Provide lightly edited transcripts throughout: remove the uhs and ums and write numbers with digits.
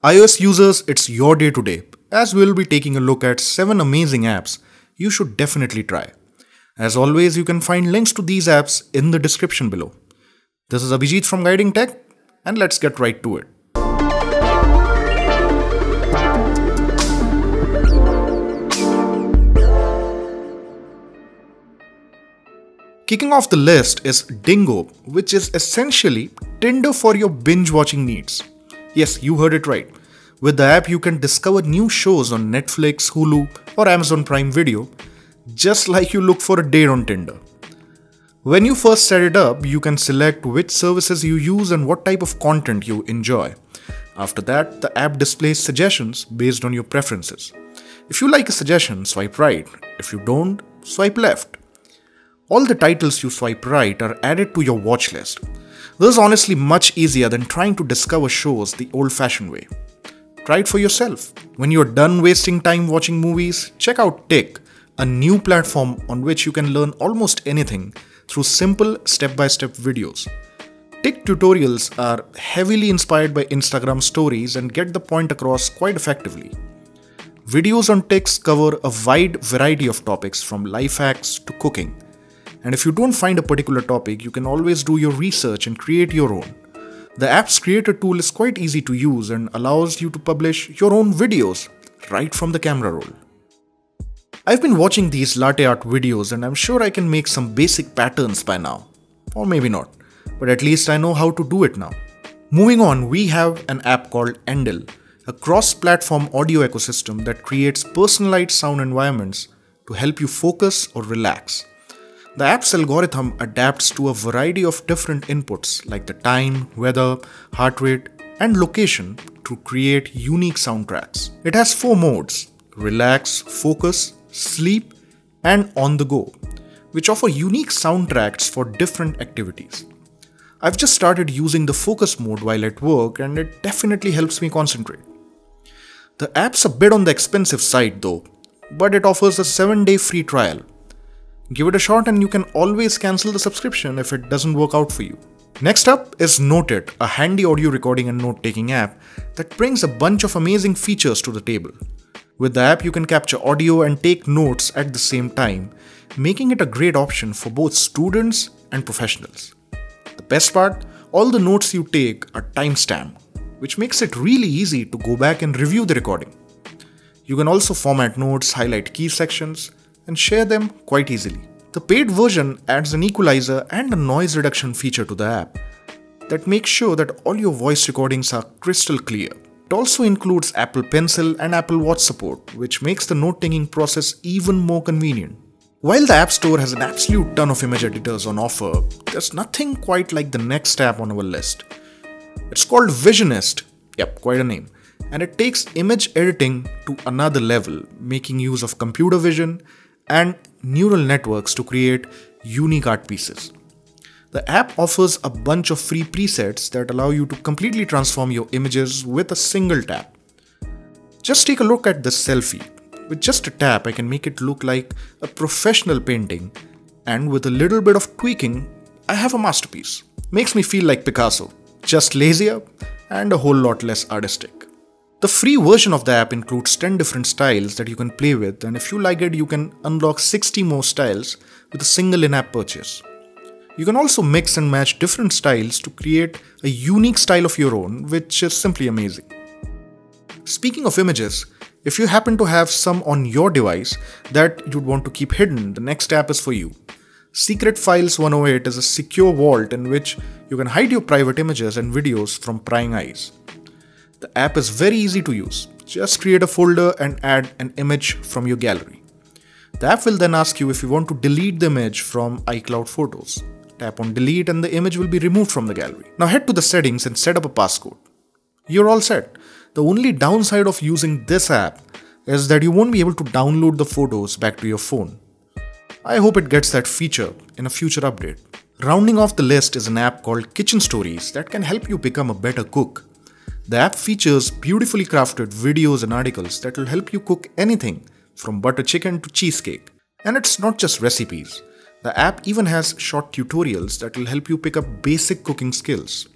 iOS users, it's your day today, as we'll be taking a look at 7 amazing apps you should definitely try. As always, you can find links to these apps in the description below. This is Abhijit from Guiding Tech, and let's get right to it. Kicking off the list is Dingo, which is essentially Tinder for your binge watching needs. Yes, you heard it right. With the app, you can discover new shows on Netflix, Hulu, or Amazon Prime Video, just like you look for a date on Tinder. When you first set it up, you can select which services you use and what type of content you enjoy. After that, the app displays suggestions based on your preferences. If you like a suggestion, swipe right. If you don't, swipe left. All the titles you swipe right are added to your watch list. This is honestly much easier than trying to discover shows the old-fashioned way. Try it for yourself. When you're done wasting time watching movies, check out Tick, a new platform on which you can learn almost anything through simple step-by-step videos. Tick tutorials are heavily inspired by Instagram stories and get the point across quite effectively. Videos on Ticks cover a wide variety of topics from life hacks to cooking. And if you don't find a particular topic, you can always do your research and create your own. The app's creator tool is quite easy to use and allows you to publish your own videos right from the camera roll. I've been watching these latte art videos and I'm sure I can make some basic patterns by now. Or maybe not, but at least I know how to do it now. Moving on, we have an app called Endel, a cross-platform audio ecosystem that creates personalized sound environments to help you focus or relax. The app's algorithm adapts to a variety of different inputs like the time, weather, heart rate, and location to create unique soundtracks. It has 4 modes: relax, focus, sleep, and on the go, which offer unique soundtracks for different activities. I've just started using the focus mode while at work and it definitely helps me concentrate. The app's a bit on the expensive side though, but it offers a 7-day free trial. Give it a shot and you can always cancel the subscription if it doesn't work out for you. Next up is Note It, a handy audio recording and note-taking app that brings a bunch of amazing features to the table. With the app, you can capture audio and take notes at the same time, making it a great option for both students and professionals. The best part, all the notes you take are time-stamped, which makes it really easy to go back and review the recording. You can also format notes, highlight key sections, and share them quite easily. The paid version adds an equalizer and a noise reduction feature to the app that makes sure that all your voice recordings are crystal clear. It also includes Apple Pencil and Apple Watch support, which makes the note-taking process even more convenient. While the App Store has an absolute ton of image editors on offer, there's nothing quite like the next app on our list. It's called Visionist, yep, quite a name, and it takes image editing to another level, making use of computer vision and neural networks to create unique art pieces. The app offers a bunch of free presets that allow you to completely transform your images with a single tap. Just take a look at this selfie. With just a tap, I can make it look like a professional painting, and with a little bit of tweaking, I have a masterpiece. Makes me feel like Picasso, just lazier and a whole lot less artistic. The free version of the app includes 10 different styles that you can play with, and if you like it, you can unlock 60 more styles with a single in-app purchase. You can also mix and match different styles to create a unique style of your own, which is simply amazing. Speaking of images, if you happen to have some on your device that you'd want to keep hidden, the next app is for you. Secret Files 108 is a secure vault in which you can hide your private images and videos from prying eyes. The app is very easy to use. Just create a folder and add an image from your gallery. The app will then ask you if you want to delete the image from iCloud Photos. Tap on delete and the image will be removed from the gallery. Now head to the settings and set up a passcode. You're all set. The only downside of using this app is that you won't be able to download the photos back to your phone. I hope it gets that feature in a future update. Rounding off the list is an app called Kitchen Stories that can help you become a better cook. The app features beautifully crafted videos and articles that will help you cook anything from butter chicken to cheesecake. And it's not just recipes. The app even has short tutorials that will help you pick up basic cooking skills.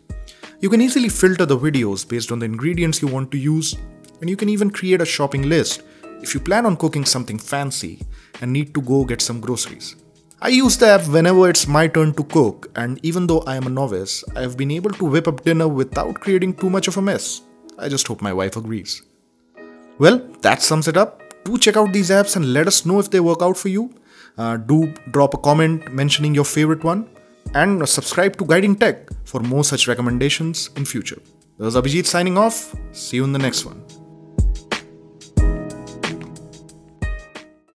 You can easily filter the videos based on the ingredients you want to use, and you can even create a shopping list if you plan on cooking something fancy and need to go get some groceries. I use the app whenever it's my turn to cook, and even though I am a novice, I have been able to whip up dinner without creating too much of a mess. I just hope my wife agrees. Well, that sums it up. Do check out these apps and let us know if they work out for you. Do drop a comment mentioning your favorite one, and subscribe to Guiding Tech for more such recommendations in future. This is Abhijit signing off. See you in the next one.